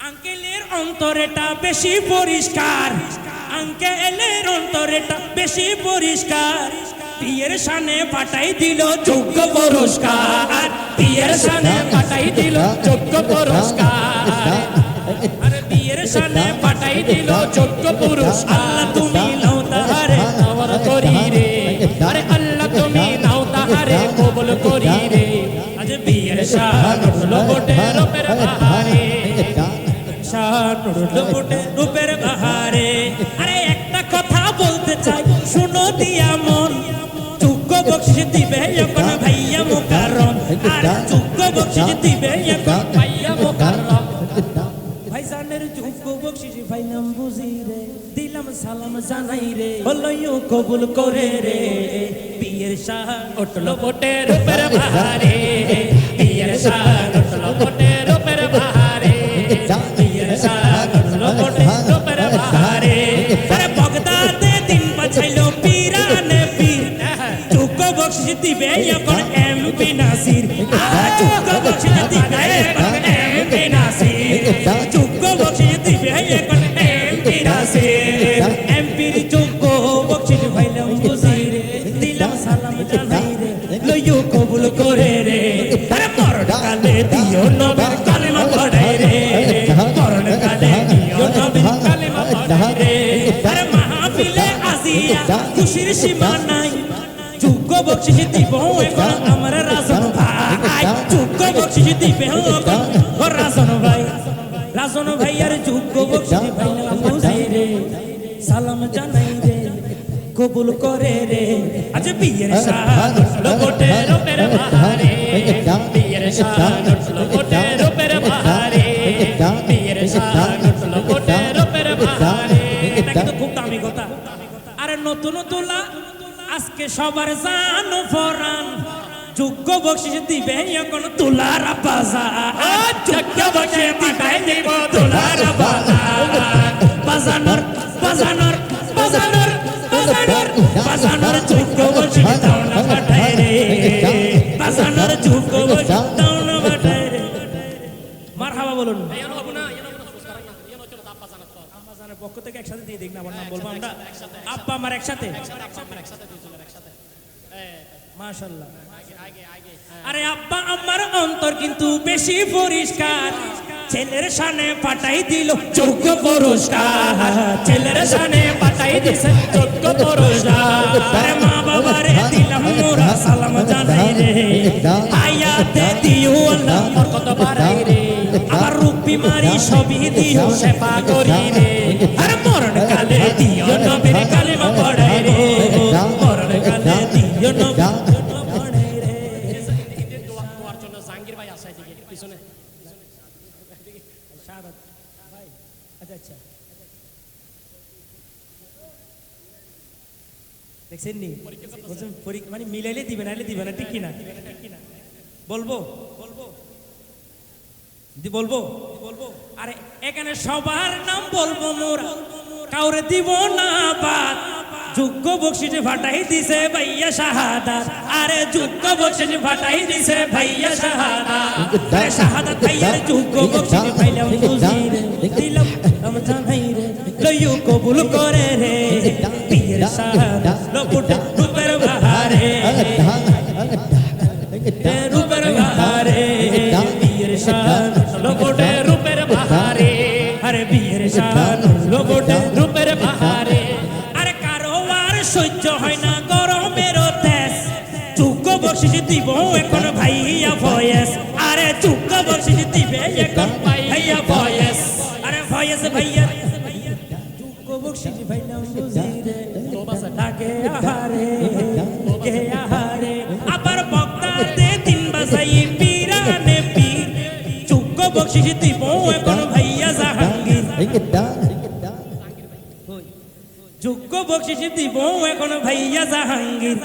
আঙ্কেলের অন্তরেটা বেশি পরিষ্কার, আঙ্কেলের অন্তরেটা বেশি পরিষ্কার। বিয়ের সানে পাঠাই দিল যোগ্য পুরস্কার, বিয়ের সানে পাঠাই দিল যোগ্য পুরস্কার। আরে বিয়ের সানে পাঠাই দিল যোগ্য পুরস্কার। আল্লাহ তুমি নাও তাহারে কবুল করি রে, আরে আল্লাহ তুমি নাও তাহারে কবুল করি রে। আজ বিয়ের শান উঠলো বটে রূপের বাহারে, রূপের বাহারে। আরে একটা কথা বলতে চাই শুনো দিয়া মন, যোগ্য বকশিশ দিবে এখন ভাইয়া মুকাররম। আর যোগ্য বকশিশ দিবে এখন ভাইয়া মুকাররম। ভাইজানের যোগ্য বকশিশ পাইলাম বুঝি রে, দিলাম সালাম জানাই রে, বলইও কবুল করে রে। বিয়ের শান উঠলো বটে রূপের বাহারে, বিয়ের শান উঠলো বটে রূপের বাহারে, বিয়ের শান উঠলো বটে রূপের বাহারে। আরে বগদাদে দিন বাছাইলো পীরানে পীর, যোগ্য বকশিশ দিবে এখন এমপি নাসির। যোগ্য বকশিশ দিবে এখন এমপি নাসির, যোগ্য বকশিশ দিবে এখন এমপি নাসির। এমপির যোগ্য বকশিশ পাইলাম বুঝি রে, দিলাম সালাম জানাই রে, লইও কবুল করে রে। আরে মরণ কালে দিও নবীর কালেমা পড়াই রে, মরণ কালে দিও নবীর কালেমা পড়াই রে। আরে মাহফিলে আসিয়া খুশির সীমা নাই, যোগ্য বকশিশ দিব এখন আমার রাজন ভাই, যোগ্য বকশিশ দিবে এখন রাজন ভাই। রাজন ভাই আর যোগ্য বকশিশ পাইলাম বুঝি রে, সালাম জানাই রে, কবুল করে রে। আজ বিয়ের শান উঠলো বটে রূপের বাহারে, বিয়ের শান উঠলো বটে রূপের বাহারে, বিয়ের শান উঠলো বটে রূপের বাহারে। এটা কিন্তু খুব দামি কথা। আরে নতুন তোলা আজকে সবার জান ফরান, যোগ্য বকশিশ দিবে এখন তুলার বাজার, যোগ্য বকশিশ দিবে দিব তুলার বাজার। বাজানোর বাজানোর বাজানোর বাজানোর বাজানোর যোগ্য বকশিশ দাও না পাঠায় রে, বাজানোর যোগ্য বকশিশ দাও না পাঠায় রে। মারহাবা বলুন। আব্বাজানের পক্ষ থেকে একসাথে দিয়ে দেখ না, আমার নাম বলবো আমরা, আব্বা আমার একসাথে, মাশাআল্লাহ। আরে আব্বা আমার অন্তর কিন্তু বেশি পরিষ্কার, ছেলের সানে পাঠাই দিল যোগ্য পুরস্কার, ছেলের সানে পাঠাই দিছে যোগ্য পুরস্কার। আরে মা বাবারে দিলাম মোরা সালাম জানাই রে, আয়াতে দিও আল্লাহ বরকত বাড়াই রে, আমার রূপ বিমারি সবই দিও সেবা করি রে। আরে মরণ কালে দিও নবীর কালেমা পড়াই রে, মরণ কালে দিও নবীর পড়াই রে। দোয়ার জন্য জাহাঙ্গীর ভাই আসে এদিকে পিছনে, শাহাদাত ভাই। আচ্ছা আচ্ছা দেখছেন নি, মানে মিলাইলে দিবে নাইলে দিবে না, ঠিক কিনা? বলবো বলবো বলবো বলবো। আরে এখানে সবার নাম বলবো মোরা, কাউরে দিব না বাদ যোগ্য বকশিস ফাটাই দিছে ভাইয়া শাহাদাত আরে যোগ্য বকশিস ফাটাই দিছে ভাইয়া শাহাদাত আরে শাহাদাত ভাইয়ার যোগ্য বকশিস পাইলাম বুঝিরে দিলাম রমজান ভাইরে লইও কবুল করে রে পীর শাহাদাত লোকুটে রূপের বাহারে রূপের বাহারে পীর শাহাদাত লোকুটে রূপের বাহারে আরে পীর শাহাদাত লোকুটে রূপের বাহারে সহ্য হয় না গরমের তেজ যোগ্য বকশিস দিব এখন ভাইয়া ভয়েস আরে যোগ্য বকশিস দিবে এখন ভাইয়া ভয়েস আরে ভয়েস ভাইয়া যোগ্য বকশিস ভাইলাম বুঝিরে তাকে আহারে কে আহারে আবার বক্তাতে তিন বাসাই পীরানে পীর যোগ্য বকশিস দিব এখন ভাইয়া জাহাঙ্গীর যোগ্য বকশিস দিব এখন ভাইয়া জাহাঙ্গীর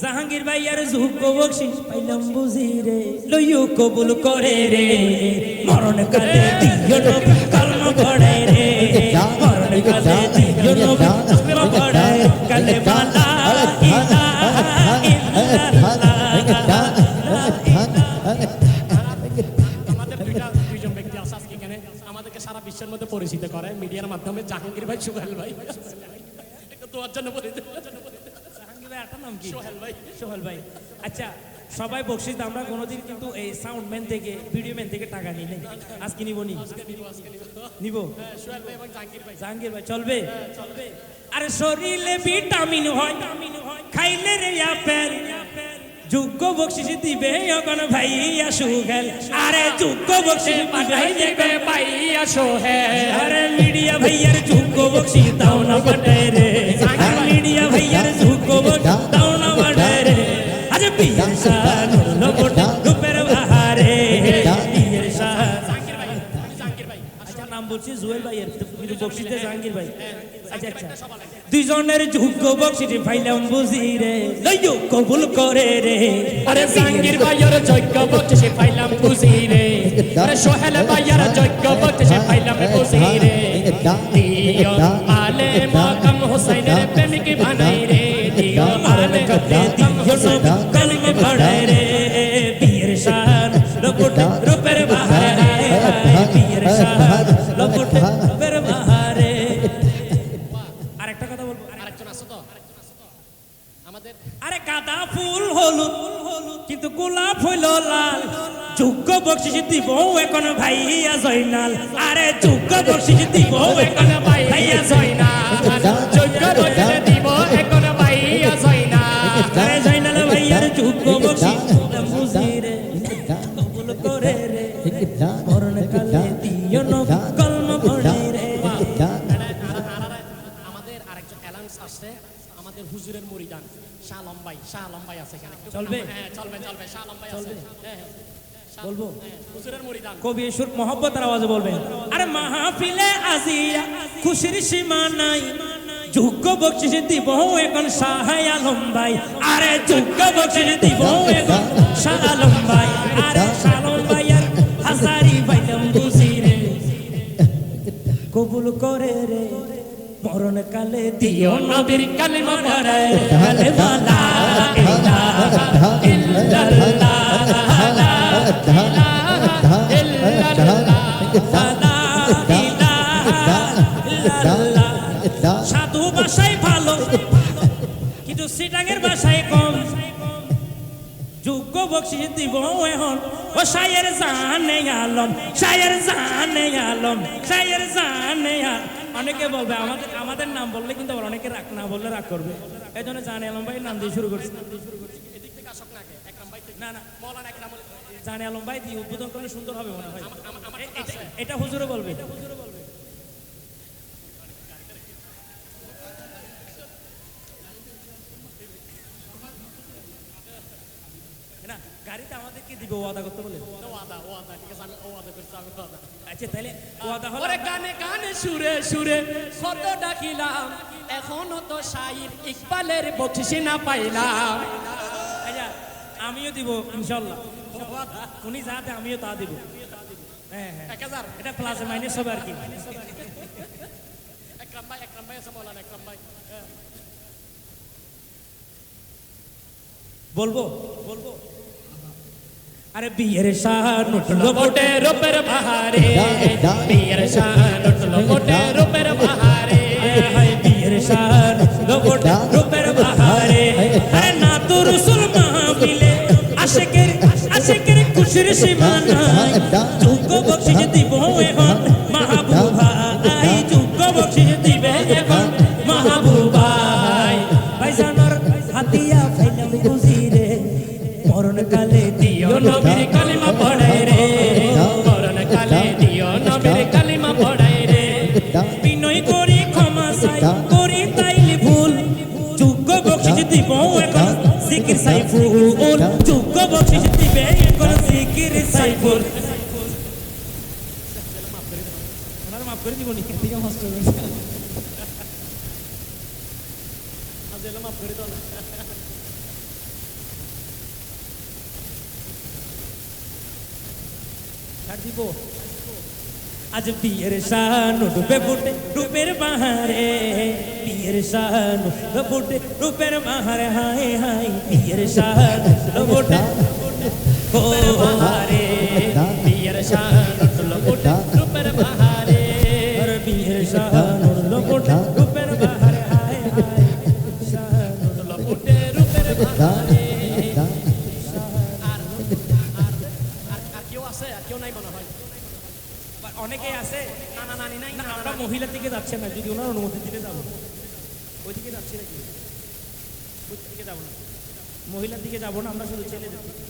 জাহাঙ্গীর ভাইয়ার যোগ্য বকশিস পাইলাম বুঝিরে লইও কবুল করে রে মরণ কালে দিও নবী কলমা পড়ে রে মরণ কালে দিও নবী কলমা পড়ে কালে বালা ইলাহা ইল্লাল্লাহ দুইজন ব্যক্তি আছে আজকে এখানে আমাদেরকে সারা বিশ্বের মধ্যে পরিচিত করে মিডিয়ার মাধ্যমে জাহাঙ্গীর ভাই সোহেল ভাই একটু দোয়ার জন্য বলে জাহাঙ্গীর ভাই আপনার নাম কি সোহেল ভাই আচ্ছা সবাই বকশিস আমরা কোনোদিন কিন্তু এই সাউন্ড ম্যান থেকে ভিডিও ম্যান থেকে টাকা নিই আজকে নিব নিব সোহেল ভাই এবং জাহাঙ্গীর ভাই চলবে আরে শরীরে ভিটামিন হয় খাইলে রে আপেল যোগ্য বকশিস দিবে এখন ভাইয়া সোহেল আরে যোগ্য বকশিস দিবে ভাইয়া সোহেল আরে মিডিয়া ভাইয়ার যোগ্য বকশিস দাও না বাটায় রে মিডিয়া ভাইয়ার যোগ্য বকশিস দাও না বাটায় রে আরে পীর শাহ লোকট রূপের বাহারে পীর শাহ জাহাঙ্গীর ভাই আচ্ছা নাম বলছি জুয়েল ভাইয়ের কিন্তু বকশিসে জাহাঙ্গীর ভাই আচ্ছা দুইজনের যোগ্য বকশিস পাইলাম বুঝিরে লইও কবুল করে রে আরে জাহাঙ্গীর ভাইয়ের যোগ্য বকশিস পাইলাম বুঝিরে আরে সোহেল ভাইয়ের যোগ্য বকশিস পাইলাম বুঝিরে দিও আলে মাকাম হোসেনের প্রেমিক বানাই রে দিও আলে দিও নবী কলমে পড়াই রে পীর শাহ লোকুট রূপের বাহারে পীর শাহ লোকুট রূপের বাহারে আরে গাঁদা ফুল হলুদ কিন্তু গোলাপ হইল লাল যোগ্য বকশিস দিব এখন ভাইয়া জয়নাল আরে যোগ্য বকশিস দিব এখন ভাইয়া জয়নাল যোগ্য বকশিস দিব এখন ভাইয়া জয়নাল আরে জয়নাল ভাইয়ার যোগ্য বকশিস বুঝিরে কবুল করে রে মরণ কালে দিও নবী কলমা পড়ে রে আমাদের আরেকজন অ্যালাউন্স আসছে আমাদের হুজুরের মুরিদান শাহ লম্বাই আছে এখানে চলবে হ্যাঁ চলবে শাহ লম্বাই আছে বলবো হুজুরের মুরিদান কবি সুর মোহব্বতের আওয়াজে বলবেন আরে মাহফিলে আজিয়া খুশির সীমা নাই যোগ্য বকশিস দিব এখন শাহ আলম ভাই আরে যোগ্য বকশিস দিব এখন শাহ আলম ভাই আরে শাহ আলম ভাইয়ার হাজারি পাইলাম বুঝিরে কবুল করে রে মরণ কালে দিও নবীর কালিমা পড়ায় কালিমা লা ইলাহা ইল্লাল্লাহ লা ইলাহা ইল্লাল্লাহ সাধু ভাষায় ভালো কিন্তু সিটাঙের ভাষায় কম যোগ্য বকশিস দিব এখন ও শায়ের জানে আলম অনেকে বলবে আমাদের নাম বললে কিন্তু আবার অনেকে রাগ না বললে রাগ করবে এই জন্য জানে আলম ভাই নাম দিয়ে শুরু করছি না জানে আলম ভাই দিয়ে উদ্বোধন করলে সুন্দর হবে মনে হয় এটা হুজুরে বলবে না গাড়িতে আমাদেরকে দিবে ওয়াদা করতে বলে ওয়াদা ঠিক আছে আমি ওয়াদা করছি আমি ওয়াদা আচ্ছা তাহলে ওয়াদা হলো ওরে গানে গানে সুরে সুরে কত ডাকিলাম এখনো তো শাইর ইকবালের বকশিস না পাইলাম আচ্ছা আমিও দিব ইনশাআল্লাহ উনি যাতে আমিও তা দিব হ্যাঁ 1000 এটা প্লাস মাইনাস হবে আর কি একরাম ভাই আছে মৌলানা একরাম ভাই। বলবো বলবো আরে বিয়ের শান উঠলো মোটে রূপের বাহারে বিয়ের শান উঠলো মোটে রূপের বাহারে হায় বিয়ের শান উঠলো মোটে রূপের বাহারে আরে না তো রসুল মাহফিলে আশিকের খুশির সীমা নাই যোগ্য বকশিশ দিব এখন মাহবুবা আই যোগ্য বকশিশ দিবে এখন মাহবুবা ভাইজানর হাতিয়া ফাইলাম বুঝিরে মরণ কালে দিও নবীর কালিমা পড়াই রে মরণ কালে দিও নবীর কালিমা পড়াই রে বিনয় করি ক্ষমা চাই করি তাইলে ভুল যোগ্য বকশিশ দিব এখন জিকির সাইফুল যোগ্য বকশিশ দিবে এখন জিকির সাইফুল ওনারা মাফ করে দিব নি ঠিক আছে মাস্টার আজেলা মাফ করে দাও না। ছাড় দিব আজ বিয়ের শান ডুবে ফুটে রূপের বাহারে বিয়ের শান ফুটে রূপের বাহারে হায় হায় বিয়ের শান ফুটে রূপের বাহারে বিয়ের শান ফুটে রূপের বাহারে বিয়ের শান ফুটে রূপের বাহারে হায় হায় শান ফুটে রূপের বাহারে আর কেউ আছে আর কেউ নাই মনে হয়। অনেকেই আছে না না নানি নাই না আমরা মহিলার দিকে যাচ্ছে না যদি ওনার অনুমতি দিলে যাবো ওইদিকে যাচ্ছি নাকি ওই দিকে যাবো না মহিলার দিকে যাবো না আমরা শুধু ছেলেদের দিকে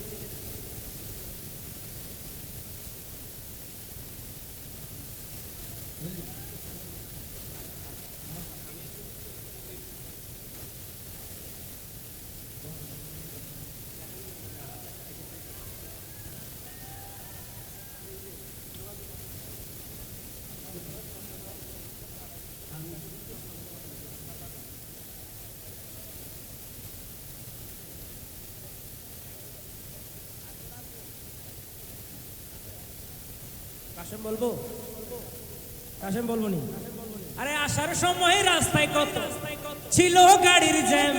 কাশেম বলবো কাশেম বলবো নি আরে আসার সময় রাস্তায় কত ছিল গাড়ির জ্যাম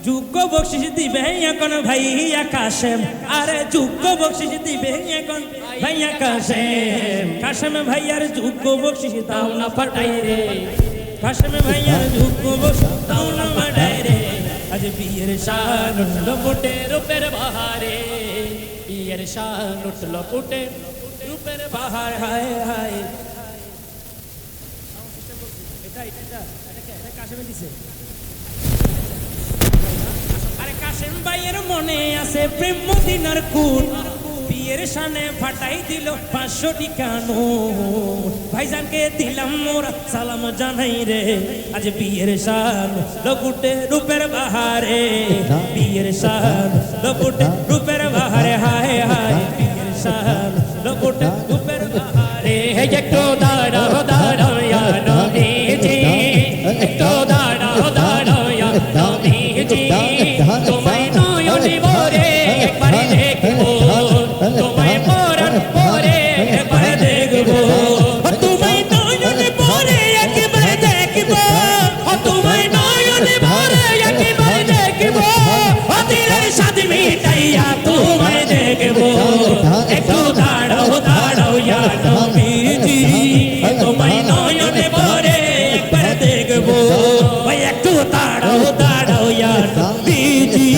যোগ্য বকশিশ দিবে এখন ভাইয়া কাশেম আরে যোগ্য বকশিশ দিবে এখন ভাইয়া কাশেম কাশেম ভাইয়ার যোগ্য বকশিশ দাও না ফাটাই রে কাশেম ভাইয়ার যোগ্য বকশিশ দাও না ফাটাই রে আজ বিয়ের শান উঠলো ফুটে রূপের বাহারে বিয়ের শান উঠলো ফুটে রূপের বাহার হায় হায় এটা কাশেমে দিছে আরে কাশেম ভাইয়ের মনে আছে প্রেম মদিনার কুন বিয়ের শানে ফাটাই দিল 500 টাকা নোট ভাইজানকে দিলাম মোরা সালাম জানাই রে আজ বিয়ের শান লকুটে রূপের বাহারে বিয়ের শান লকুটে রূপের বাহারে হায় হায় বিয়ের শান লকুটে রূপের বাহারে একটু দাঁড়াও দাঁড়াও ইয়া নবীজি একটু দাঁড়াও দাঁড়াও ইয়া নবীজি তোমায় নয়নে ভরে একবার দেখবো তোমায় পরাণ পরে একবার দেখবো তোমায় নয়নে ভরে একবার দেখবো তোমায় নয়নে ভরে একবার দেখবো দিলের সাথে মিটাইয়া তোমায় দেখবো একটু দাঁড়াও দাঁড়াও ইয়া নবীজি তোমায় নয়নে ভরে একবার দেখবো ভাই একটু দাঁড়াও দাঁড়াও ইয়া নবীজি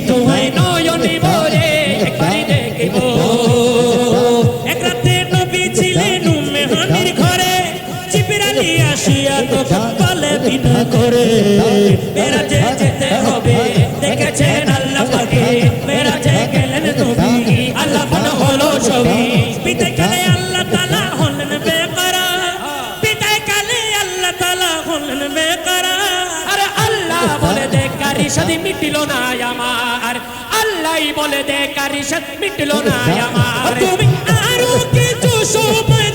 তোমায় নয়নে ভরে একবার দেখবো এক রাতে নবী ছিলেন মেহনির ঘরে জিবরাইল আসিয়া তখন বলে দিন করে মেরাজে যেতে হবে দেখেছেন আল্লাহ পাকে মেরাজে গেলেন নবী আল্লাহ পাক হলো ছবি পিতায় কালে আল্লাহ তাআলা হলেন বেকরার পিতায় কালে আল্লাহ তাআলা হলেন বেকরার আরে আল্লাহ বলে দে কারি সাথে মিটিল না আমার আল্লাহই বলে দে কারি সাথে মিটিল না আমার তুমি আরো কিছু সময়